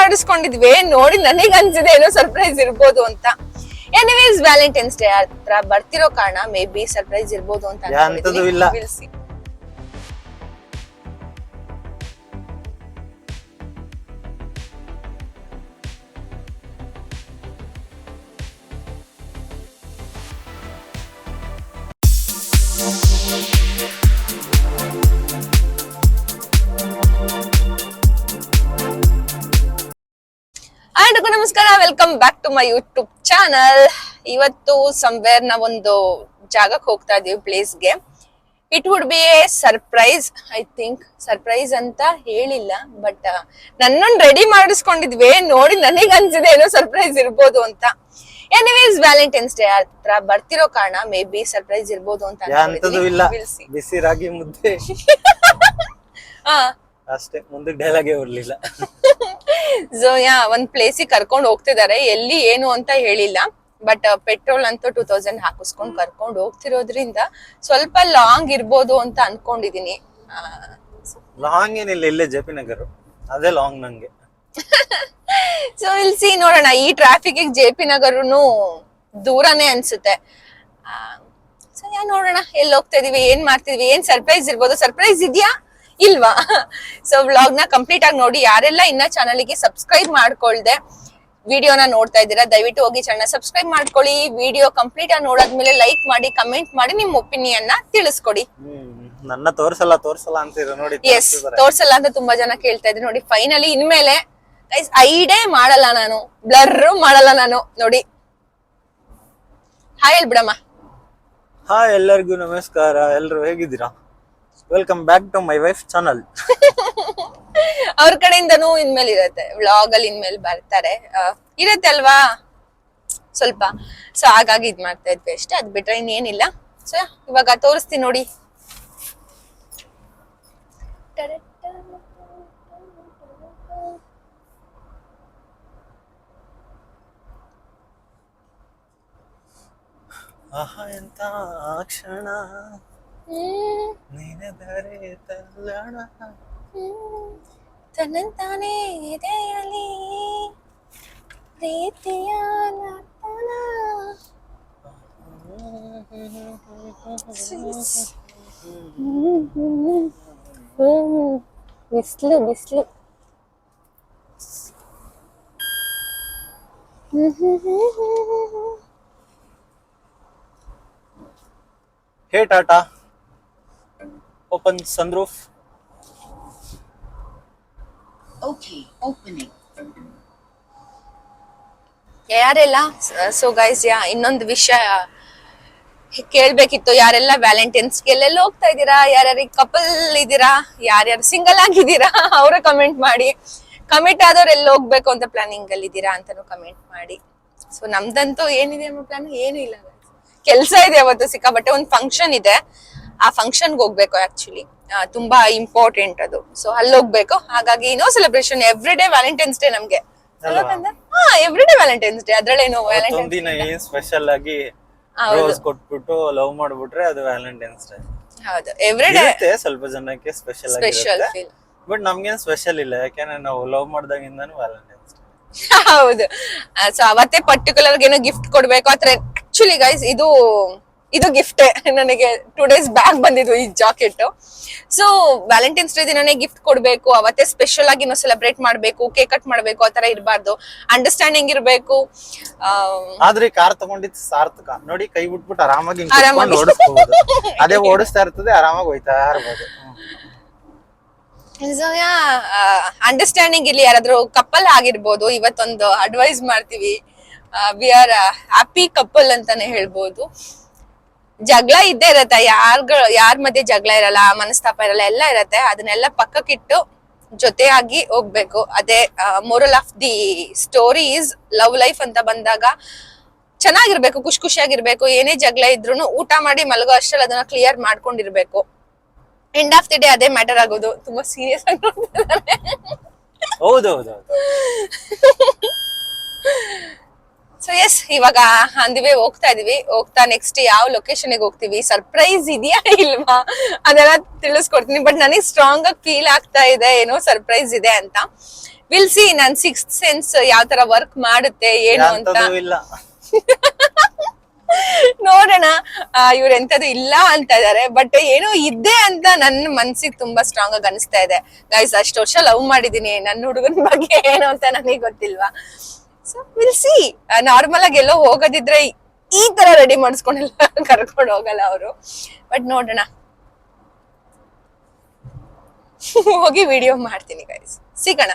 ಮಾಡಿಸ್ಕೊಂಡಿದ್ವಿ, ನೋಡಿ ನನಗ್ ಅನ್ಸಿದೆ ಏನೋ ಸರ್ಪ್ರೈಸ್ ಇರ್ಬೋದು ಅಂತ. ಎನಿವೇಸ್ ವ್ಯಾಲೆಂಟೈನ್ಸ್ ಡೇ ಹತ್ರ ಬರ್ತಿರೋ ಕಾರಣ ಮೇ ಬಿ ಸರ್ಪ್ರೈಸ್ ಇರ್ಬೋದು ಅಂತ ಅನ್ಕೊಂಡಿದ್ದೀನಿ. ನಮಸ್ಕಾರ, welcome back to my YouTube channel. ಇವತ್ತು ಸಮ್ವೇರ್ ನಾವೊಂದು ಜಾಗಕ್ಕೆ ಹೋಗ್ತಾ ಇದೀವಿ, ಪ್ಲೇಸ್ಗೆ. It would be a surprise. I think surprise ಅಂತ ಹೇಳಿಲ್ಲ, ಬಟ್ ನನ್ನನ್ನು ರೆಡಿ ಮಾಡಿಸ್ಕೊಂಡಿದ್ವಿ, ನೋಡಿ ನನಗ್ ಅನ್ಸಿದೆ ಏನೋ ಸರ್ಪ್ರೈಸ್ ಇರ್ಬೋದು ಅಂತ. ಎನಿವೇಸ್ ವ್ಯಾಲೆಂಟೈನ್ಸ್ ಡೇ ಹತ್ರ ಬರ್ತಿರೋ ಕಾರಣ ಮೇ ಬಿ ಸರ್ಪ್ರೈಸ್ ಇರ್ಬೋದು ಅಂತ ಬಿಸಿ ರಾಗಿ ಮುದ್ದೆ ಅಷ್ಟೇ, ಮುಂದೆ ಡೈಲಾಗೆ ಬರ್ಲಿಲ್ಲ. ಸೊ ಒಂದ್ ಪ್ಲೇಸಿಗೆ ಕರ್ಕೊಂಡ್ ಹೋಗ್ತಿದ್ದಾರೆ, ಎಲ್ಲಿ ಏನು ಅಂತ ಹೇಳಿಲ್ಲ, ಬಟ್ ಪೆಟ್ರೋಲ್ ಅಂತೂ 2000 ಹಾಕಿಸ್ಕೊಂಡ್ ಕರ್ಕೊಂಡ್ ಹೋಗ್ತಿರೋದ್ರಿಂದ ಸ್ವಲ್ಪ ಲಾಂಗ್ ಇರ್ಬೋದು ಅಂತ ಅನ್ಕೊಂಡಿದೀನಿ. ಲಾಂಗ್ ಏನಿಲ್ಲ, ಇಲ್ಲೇ ಜೆ ಪಿ ನಗರ್, ಅದೇ ಲಾಂಗ್ ನಂಗೆ. ಸೊ ಇಲ್ಲಿ ಸಿ ನೋಡೋಣ, ಈ ಟ್ರಾಫಿಕ್ ಜೆ ಪಿ ನಗರನು ದೂರನೇ ಅನ್ಸುತ್ತೆ. ಸೊ ನೋಡೋಣ ಎಲ್ಲಿ ಹೋಗ್ತಾ ಇದೀವಿ, ಏನ್ ಮಾಡ್ತಿದೀವಿ, ಏನ್ ಸರ್ಪ್ರೈಸ್ ಇರ್ಬೋದು, ಸರ್ಪ್ರೈಸ್ ಇದೆಯಾ ಇಲ್ವಾ? ಸೊ ವ್ಲಾಗ್ ನ ಕಂಪ್ಲೀಟ್ ಆಗಿ ನೋಡಿ. ಯಾರೆಲ್ಲ ಇನ್ನ ಚಾನಲ್ ಗೆ ಸಬ್ಸ್ಕ್ರೈಬ್ ಮಾಡ್ಕೊಳ್ದೆ ವಿಡಿಯೋನ ನೋಡ್ತಾ ಇದ್ದೀರಾ, ದಯವಿಟ್ಟು ಹೋಗಿ ಚಾನಲ್ ಸಬ್ಸ್ಕ್ರೈಬ್ ಮಾಡ್ಕೊಳ್ಳಿ. ವಿಡಿಯೋ ಕಂಪ್ಲೀಟ್ ಆಗಿ ನೋಡಾದ್ಮೇಲೆ ಲೈಕ್ ಮಾಡಿ, ಕಮೆಂಟ್ ಮಾಡಿ, ನಿಮ್ ಒಪಿನಿಯನ್ ನ ತಿಳಿಸ್ಕೊಡಿ. ನನ್ನ ತೋರ್ಸಲ್ಲ ಅಂತೀರ ನೋಡಿ. ಎಸ್, ತೋರ್ಸಲ್ಲ ಅಂತ ತುಂಬಾ ಜನ ಕೇಳ್ತಾ ಇದ್ರು ನೋಡಿ. ಫೈನಲಿ ಇನ್ಮೇಲೆ ಗೈಸ್ ಐಡೇ ಮಾಡಲ್ಲ ನಾನು, ಬ್ಲರ್ ಮಾಡಲ್ಲ ನಾನು ನೋಡಿ. ಹಾಯ್ ಹೇಳ್ಬಿಡಮ್ಮ. ಹಾಯ್ ಎಲ್ಲರಿಗೂ ನಮಸ್ಕಾರ, ಎಲ್ರು ಹೇಗಿದ್ದೀರಾ? Welcome back to my wife channel. ಅವ್ರ ಕಡೆಯಿಂದನೂ ಇನ್ಮೇಲೆ ಇರತ್ತೆ, ವ್ಲಾಗ್ ಅಲ್ಲಿ ಇನ್ಮೇಲೆ ಬರ್ತಾರೆ, ಇರತ್ತೆ ಅಲ್ವಾ ಸ್ವಲ್ಪ. ಸೊ ಹಾಗಾಗಿ ಇದ್ ಮಾಡ್ತಾ ಇದ್ವಿ ಅಷ್ಟೇ, ಅದ್ ಬಿಟ್ರೆ ಇನ್ನೇನಿಲ್ಲ. ಸೊ ಇವಾಗ ತೋರಿಸ್ತೀನಿ ನೋಡಿ. ಆಹಾ ಎಂತ ಕ್ಷಣ ನೀನದರೆ ತಲ್ಲಣ ತನ್ನಂತಾನೆ ಎದೆಯಲ್ಲಿ ಪ್ರೀತಿಯ ನರ್ತನ. ಬಿಸ್ಲು ಬಿಸ್ಲು. Hey Tata, open sunroof. Okay, opening. ಯಾರೆಲ್ಲ ಸೊ ಗೈಸ್ ಇನ್ನೊಂದು ವಿಷಯ ಕೇಳ್ಬೇಕಿತ್ತು. ಯಾರೆಲ್ಲ ವ್ಯಾಲೆಂಟೈನ್ಸ್ ಗೆ ಎಲ್ಲೆಲ್ಲ ಹೋಗ್ತಾ ಇದ್ದೀರಾ, ಯಾರ್ಯಾರಿಗೆ ಕಪಲ್ ಇದ್ದೀರಾ, ಯಾರ್ಯಾರು ಸಿಂಗಲ್ ಆಗಿದ್ದೀರಾ ಅವ್ರ ಕಮೆಂಟ್ ಮಾಡಿ. ಕಮಿಟ್ ಆದವ್ರು ಎಲ್ಲಿ ಹೋಗ್ಬೇಕು ಅಂತ ಪ್ಲಾನಿಂಗ್ ಅಲ್ಲಿ ಇದ್ದೀರಾ ಅಂತಾನು ಕಮೆಂಟ್ ಮಾಡಿ. ಸೊ ನಮ್ದಂತೂ ಏನಿದೆ ಅನ್ನೋ ಪ್ಲಾನ್ ಏನು ಇಲ್ಲ, ಕೆಲ್ಸ ಇದೆ. ಅವತ್ತು ಸಿಕ್ಕಾಬಟ್ಟೆ ಒಂದು ಫಂಕ್ಷನ್ ಇದೆ, ಆ ಫಂಕ್ಷನ್ಗೆ ಹೋಗ್ಬೇಕು. ಆಕ್ಚುಲಿ ತುಂಬಾ ಇಂಪಾರ್ಟೆಂಟ್ ಅದು. ಸೊ ಅಲ್ಲಿ ಹೋಗ್ಬೇಕು, ಹಾಗಾಗಿ no celebration. Every day Valentine's Day ನಮ್ಗೆ. ಎವ್ರಿ ಡೇ ವ್ಯಾಲೆಂಟೈನ್ಸ್ ಡೇ, ಅದ್ರಲ್ಲೇನು ವ್ಯಾಲೆಂಟೈನ್ಸ್ ಸ್ಪೆಷಲ್ ಆಗಿ ರೋಸ್ ಕೊಟ್ಬಿಟ್ಟು ಲವ್ ಮಾಡ್ಬಿಟ್ರೆ ಅದು ವ್ಯಾಲೆಂಟೈನ್ಸ್ ಡೇ. ಹೌದು, ಎವ್ರಿ ಡೇ ಸ್ವಲ್ಪ ಜನಕ್ಕೆ ಸ್ಪೆಷಲ್ ಫೀಲ್. ಬಟ್ ನಮ್ಗೇನ್ ಸ್ಪೆಷಲ್ ಇಲ್ಲ, ಯಾಕೆಂದ್ರೆ ನಾವು ಲವ್ ಮಾಡ್ದಾಗಿಂದಾನು ವ್ಯಾಲೆಂಟೈನ್ಸ್ ಡೇ. ಹೌದು. ಸೊ ಅವತ್ತೇ ಪರ್ಟಿಕ್ಯುಲರ್ ಏನೋ ಗಿಫ್ಟ್ ಕೊಡ್ಬೇಕು ಆತರ. ಆಕ್ಚುಲಿ ಗೈಸ್ ಇದು ಗಿಫ್ಟ್ ನನಗೆ 2 days ಬ್ಯಾಕ್ ಬಂದಿದ್ದು ಈ ಜಾಕೆಟ್. ಸೊ ವ್ಯಾಲೆಂಟೈನ್ಸ್ ಡೇ ದಿನನೇ ಗಿಫ್ಟ್ ಕೊಡ್ಬೇಕು, ಅವತ್ತೇ ಸ್ಪೆಷಲ್ ಆಗಿ ನಾವು ಸೆಲೆಬ್ರೇಟ್ ಮಾಡ್ಬೇಕು, ಕೇಕ್ ಕಟ್ ಮಾಡ್ಬೇಕು, ಆತರ ಇರಬಾರ್ದು. ಅಂಡರ್ಸ್ಟ್ಯಾಂಡಿಂಗ್ ಇರ್ಬೇಕು. ಆದ್ರೆ ಕಾರ್ ತಗೊಂಡಿದ್ದು ಸಾರ್ಥಕ ನೋಡಿ, ಕೈ ಬಿಟ್ಬಿಟ್ಟು ಆರಾಮಾಗಿ ಓಡಿಸ್ಬಹುದು. ಅದೇ ಓಡಿಸ್ತಾ ಇರ್ತದೆ, ಆರಾಮಾಗಿ ಹೋಯ್ತಾ ಇರ್ಬೋದು. ಅಂಡರ್ಸ್ಟ್ಯಾಂಡಿಂಗ್ ಇಲ್ಲಿ ಯಾರಾದ್ರೂ ಕಪಲ್ ಆಗಿರ್ಬೋದು. ಇವತ್ತೊಂದು ಅಡ್ವೈಸ್ ಮಾಡ್ತೀವಿ, ವಿ ಆರ್ ಹ್ಯಾಪಿ ಕಪಲ್ ಅಂತಾನೆ ಹೇಳ್ಬೋದು. ಜಗಳ ಇದ್ದೇ ಇರತ್ತೆ, ಯಾರ ಮಧ್ಯೆ ಜಗಳ ಇರಲ್ಲ, ಮನಸ್ತಾಪ ಇರಲ್ಲ, ಎಲ್ಲ ಇರತ್ತೆ. ಅದನ್ನೆಲ್ಲ ಪಕ್ಕಕ್ಕಿಟ್ಟು ಜೊತೆಯಾಗಿ ಹೋಗ್ಬೇಕು. ಅದೇ moral of the story is love life ಅಂತ ಬಂದಾಗ ಚೆನ್ನಾಗಿರ್ಬೇಕು, ಖುಷಿ ಖುಷಿಯಾಗಿರ್ಬೇಕು. ಏನೇ ಜಗಳ ಇದ್ರು ಊಟ ಮಾಡಿ ಮಲಗೋ ಅಷ್ಟ್ರಲ್ಲಿ ಅದನ್ನ ಕ್ಲಿಯರ್ ಮಾಡ್ಕೊಂಡಿರ್ಬೇಕು. ಎಂಡ್ ಆಫ್ ದಿ ಡೇ ಅದೇ ಮ್ಯಾಟರ್ ಆಗೋದು. ತುಂಬಾ ಸೀರಿಯಸ್ ಆಗಿ ನೋಡ್ತಿದ್ದಾರೆ. ಹೌದೌದು. ಸೊ ಎಸ್, ಇವಾಗ ಅಂದಿವೆ ಹೋಗ್ತಾ ಇದೀವಿ. ಹೋಗ್ತಾ ನೆಕ್ಸ್ಟ್ ಯಾವ ಲೊಕೇಶನ್ ಹೋಗ್ತೀವಿ, ಸರ್ಪ್ರೈಸ್ ಇದೆಯಾ ಇಲ್ವಾ ಅದೆಲ್ಲ ತಿಳಿಸ್ಕೊಡ್ತೀನಿ. ಬಟ್ ನನಗೆ ಸ್ಟ್ರಾಂಗ್ ಆಗಿ ಫೀಲ್ ಆಗ್ತಾ ಇದೆ ಏನೋ ಸರ್ಪ್ರೈಸ್ ಇದೆ ಅಂತ. ವಿಲ್ ಸಿ ನನ್ ಸಿಕ್ಸ್ತ್ ಸೆನ್ಸ್ ಯಾವ ತರ ವರ್ಕ್ ಮಾಡುತ್ತೆ ಏನು ಅಂತ ಅಂತದೂ ಇಲ್ಲ. ನೋಡೋಣ. ಇವ್ರ ಎಂತದು ಇಲ್ಲ ಅಂತ ಇದಾರೆ, ಬಟ್ ಏನೋ ಇದೆ ಅಂತ ನನ್ನ ಮನ್ಸಿಗೆ ತುಂಬಾ ಸ್ಟ್ರಾಂಗ್ ಆಗಿ ಅನಿಸ್ತಾ ಇದೆ. ಗೈಸ್, ಅಷ್ಟು ವರ್ಷ ಲವ್ ಮಾಡಿದೀನಿ, ನನ್ನ ಹುಡುಗನ ಬಗ್ಗೆ ಏನು ಅಂತ ನನಗೆ ಗೊತ್ತಿಲ್ವಾ. So will see. ನಾರ್ಮಲ್ ಆಗಿ ಎಲ್ಲೋ ಹೋಗೋದಿದ್ರೆ ಈ ತರ ರೆಡಿ ಮಾಡಿಸ್ಕೊಂಡೆಲ್ಲ ಕರ್ಕೊಂಡು ಹೋಗಲ್ಲ ಅವರು. ಬಟ್ ನೋಡೋಣ, ಹೋಗಿ ವಿಡಿಯೋ ಮಾಡ್ತೀನಿ ಗೈಸ್. ಸಿಗೋಣ.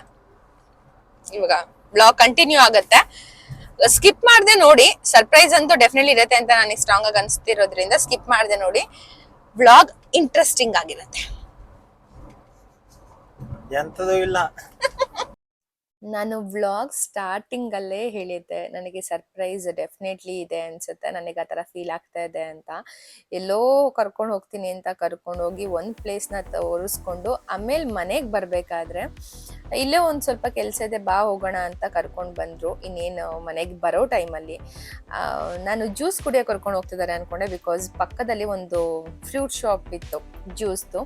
ಇವಾಗ ಬ್ಲಾಗ್ ಕಂಟಿನ್ಯೂ ಆಗತ್ತೆ. ಸ್ಕಿಪ್ ಮಾಡದೆ ನೋಡಿ. ಸರ್ಪ್ರೈಸ್ ಅಂತೂ ಡೆಫಿನೆಟ್ಲಿ ಇರುತ್ತೆ ಅಂತ ನನಗೆ ಸ್ಟ್ರಾಂಗ್ ಆಗಿ ಅನಿಸ್ತಿರೋದ್ರಿಂದ ಸ್ಕಿಪ್ ಮಾಡದೆ ನೋಡಿ. ಬ್ಲಾಗ್ ಇಂಟ್ರೆಸ್ಟಿಂಗ್ ಆಗಿರುತ್ತೆ. ಎಂತದೂ ಇಲ್ಲ. ನಾನು ವ್ಲಾಗ್ ಸ್ಟಾರ್ಟಿಂಗ್ ಅಲ್ಲೇ ಹೇಳಿದ್ದೆ ನನಗೆ ಸರ್ಪ್ರೈಸ್ ಡೆಫಿನೆಟ್ಲಿ ಇದೆ ಅನ್ಸುತ್ತೆ. ನನಗೆ ಆ ಥರ ಫೀಲ್ ಆಗ್ತಾ ಇದೆ ಅಂತ. ಎಲ್ಲೋ ಕರ್ಕೊಂಡು ಹೋಗ್ತೀನಿ ಅಂತ ಕರ್ಕೊಂಡು ಹೋಗಿ ಒಂದು ಪ್ಲೇಸ್ನ ತೋರಿಸ್ಕೊಂಡು ಆಮೇಲೆ ಮನೆಗೆ ಬರಬೇಕಾದ್ರೆ ಇಲ್ಲೇ ಒಂದು ಸ್ವಲ್ಪ ಕೆಲಸ ಇದೆ ಬಾ ಹೋಗೋಣ ಅಂತ ಕರ್ಕೊಂಡು ಬಂದರು. ಇನ್ನೇನು ಮನೆಗೆ ಬರೋ ಟೈಮಲ್ಲಿ ನಾನು ಜ್ಯೂಸ್ ಕುಡಿಯೋಕೆ ಕರ್ಕೊಂಡು ಹೋಗ್ತಿದ್ದಾರೆ ಅಂದ್ಕೊಂಡೆ. ಬಿಕಾಸ್ ಪಕ್ಕದಲ್ಲಿ ಒಂದು ಫ್ರೂಟ್ ಶಾಪ್ ಇತ್ತು ಜ್ಯೂಸ್ದು.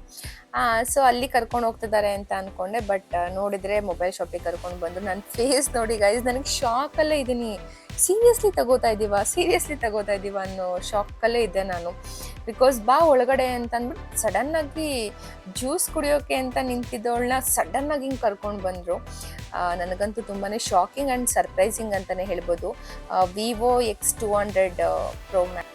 ಸೊ ಅಲ್ಲಿ ಕರ್ಕೊಂಡು ಹೋಗ್ತಿದ್ದಾರೆ ಅಂತ ಅಂದ್ಕೊಂಡೆ. ಬಟ್ ನೋಡಿದರೆ ಮೊಬೈಲ್ ಶಾಪಿಗೆ ಕರ್ಕೊಂಡು ಬಂದರು. ನನ್ನ ಫೇಸ್ ನೋಡಿ ಗೈಸ್, ನನಗೆ ಶಾಕಲ್ಲೇ ಇದ್ದೀನಿ. ಸೀರಿಯಸ್ಲಿ ತಗೋತಾ ಇದ್ದೀವ ಅನ್ನೋ ಶಾಕಲ್ಲೇ ಇದ್ದೆ ನಾನು. ಬಿಕಾಸ್ ಬಾ ಒಳಗಡೆ ಅಂತ ಅಂದ್ಬಿಟ್ಟು ಸಡನ್ನಾಗಿ ಜ್ಯೂಸ್ ಕುಡಿಯೋಕೆ ಅಂತ ನಿಂತಿದ್ದವಳನ್ನ ಸಡನ್ನಾಗಿ ಹಿಂಗೆ ಕರ್ಕೊಂಡು ಬಂದರು. ನನಗಂತೂ ತುಂಬಾ ಶಾಕಿಂಗ್ ಆ್ಯಂಡ್ ಸರ್ಪ್ರೈಸಿಂಗ್ ಅಂತಲೇ ಹೇಳ್ಬೋದು. ವಿವೋ X200 Pro Max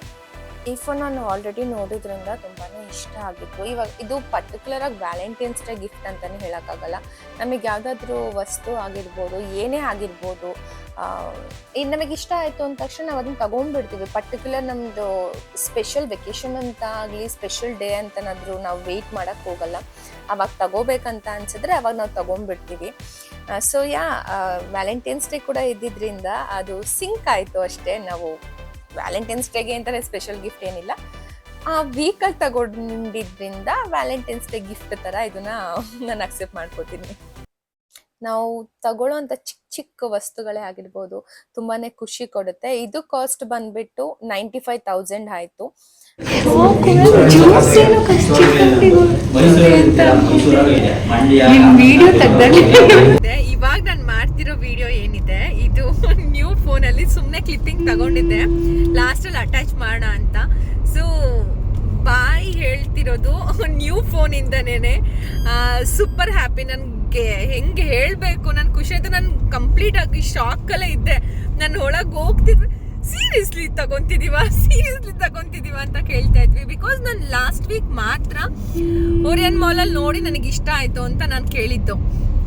ಈ ಫೋನ್ ನಾನು ಆಲ್ರೆಡಿ ನೋಡಿದ್ರಿಂದ ತುಂಬಾ ಇಷ್ಟ ಆಗಿತ್ತು. ಇವಾಗ ಇದು ಪರ್ಟಿಕ್ಯುಲರ್ ಆಗಿ ವ್ಯಾಲೆಂಟೈನ್ಸ್ ಡೇ ಗಿಫ್ಟ್ ಅಂತಲೇ ಹೇಳೋಕ್ಕಾಗಲ್ಲ. ನಮಗೆ ಯಾವುದಾದ್ರೂ ವಸ್ತು ಆಗಿರ್ಬೋದು, ಏನೇ ಆಗಿರ್ಬೋದು, ಇದು ನಮಗೆ ಇಷ್ಟ ಆಯಿತು ಅಂದ ತಕ್ಷಣ ನಾವು ಅದನ್ನು ತೊಗೊಂಡ್ಬಿಡ್ತೀವಿ. ಪರ್ಟಿಕ್ಯುಲರ್ ನಮ್ಮದು ಸ್ಪೆಷಲ್ ವೆಕೇಷನ್ ಅಂತ ಆಗಲಿ, ಸ್ಪೆಷಲ್ ಡೇ ಅಂತನಾದರೂ ನಾವು ವೆಯ್ಟ್ ಮಾಡೋಕ್ಕೆ ಹೋಗಲ್ಲ. ಅವಾಗ ತಗೋಬೇಕಂತ ಅನಿಸಿದ್ರೆ ಅವಾಗ ನಾವು ತೊಗೊಂಡ್ಬಿಡ್ತೀವಿ. ಸೊ ವ್ಯಾಲೆಂಟೈನ್ಸ್ ಡೇ ಕೂಡ ಇದ್ದಿದ್ದರಿಂದ ಅದು ಸಿಂಕ್ ಆಯಿತು ಅಷ್ಟೇ. ನಾವು ವ್ಯಾಲೆಂಟೈನ್ಸ್ ಡೇಗೆ ಅಂತಲೇ ಸ್ಪೆಷಲ್ ಗಿಫ್ಟ್ ಏನಿಲ್ಲ, ಆ ವೀಕಲ್ಲಿ ತಗೊಂಡಿದ್ರಿಂದ ವ್ಯಾಲೆಂಟೈನ್ಸ್ ಡೇ ಗಿಫ್ಟ್ ಥರ ಇದನ್ನ ನಾನು ಅಕ್ಸೆಪ್ಟ್ ಮಾಡ್ಕೋತೀನಿ. ನಾವು ತಗೊಳ್ಳೋಂಥ ಚಿಕ್ಕ ವಸ್ತುಗಳೇ ಆಗಿರ್ಬೋದು ತುಂಬಾ ಖುಷಿ ಕೊಡುತ್ತೆ. ಇದು ಕಾಸ್ಟ್ ಬಂದ್ಬಿಟ್ಟು 95,000 ಆಯಿತು. ಇವಾಗ ನಾನು ಮಾಡ್ತಿರೋ ವಿಡಿಯೋ ಏನಿದೆ ಇದು ನ್ಯೂ ಫೋನಲ್ಲಿ ಸುಮ್ಮನೆ ಕ್ಲಿಪ್ಪಿಂಗ್ ತಗೊಂಡಿದ್ದೆ ಲಾಸ್ಟಲ್ಲಿ ಅಟ್ಯಾಚ್ ಮಾಡೋಣ ಅಂತ. ಸೊ ಬಾಯ್ ಹೇಳ್ತಿರೋದು ನ್ಯೂ ಫೋನಿಂದನೇ. Super happy. ನನಗೆ ಹೆಂಗೆ ಹೇಳಬೇಕು, ನನ್ನ ಖುಷಿ ಆಯ್ತು. ನಾನು ಕಂಪ್ಲೀಟ್ ಆಗಿ ಶಾಕಲ್ಲೇ ಇದ್ದೆ. ನಾನು ಒಳಗೆ ಹೋಗ್ತಿದ್ದೆ, ಸೀರಿಯಸ್ಲಿ ತಗೊಂತಿದೀವ ಅಂತ ಕೇಳ್ತಾ ಇದ್ವಿ. ಬಿಕಾಸ್ ನಾನು ಲಾಸ್ಟ್ ವೀಕ್ ಮಾತ್ರ ಓರಿಯನ್ ಮಾಲಲ್ಲಿ ನೋಡಿ ನನಗೆ ಇಷ್ಟ ಆಯಿತು ಅಂತ ನಾನು ಕೇಳಿದ್ದು.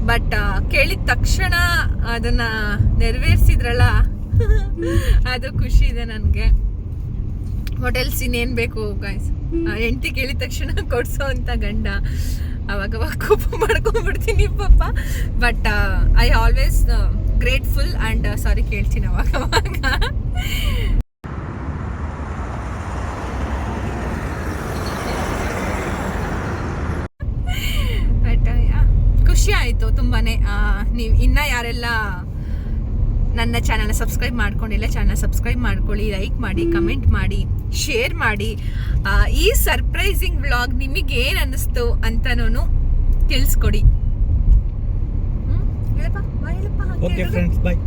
ಬಟ್ ಕೇಳಿದ ತಕ್ಷಣ ಅದನ್ನ ನೆರವೇರಿಸಿದ್ರಲ್ಲ ಅದು ಖುಷಿ ಇದೆ ನನಗೆ. ಹೋಟೆಲ್ಸ್ ಇನ್ನೇನು ಬೇಕು ಗೈಸ್, ಹೆಂಡತಿ ಕೇಳಿದ ತಕ್ಷಣ ಕೊಡ್ಸೋ ಅಂತ ಗಂಡ. ಅವಾಗವಾಗ ಕೋಪ ಮಾಡ್ಕೊಂಡ್ಬಿಡ್ತೀನಿ ಪಾಪ. But I always grateful and sorry ಕೇಳ್ತೀನಿ ಅವಾಗ. ಬಟ್ ಖುಷಿ ಆಯಿತು ತುಂಬಾ. ನೀವು ಇನ್ನೂ ಯಾರೆಲ್ಲ ನನ್ನ ಚಾನಲ್ನ ಸಬ್ಸ್ಕ್ರೈಬ್ ಮಾಡ್ಕೊಂಡಿಲ್ಲ, ಚಾನಲ್ ಸಬ್ಸ್ಕ್ರೈಬ್ ಮಾಡ್ಕೊಳ್ಳಿ, ಲೈಕ್ ಮಾಡಿ, ಕಮೆಂಟ್ ಮಾಡಿ, ಶೇರ್ ಮಾಡಿ. ಈ ಸರ್ಪ್ರೈಸಿಂಗ್ ವ್ಲಾಗ್ ನಿಮಗೆ ಏನು ಅನ್ನಿಸ್ತು ಅಂತನೂ ತಿಳಿಸ್ಕೊಡಿ. ಓಕೆ ಫ್ರೆಂಡ್ಸ್, ಬಾಯ್.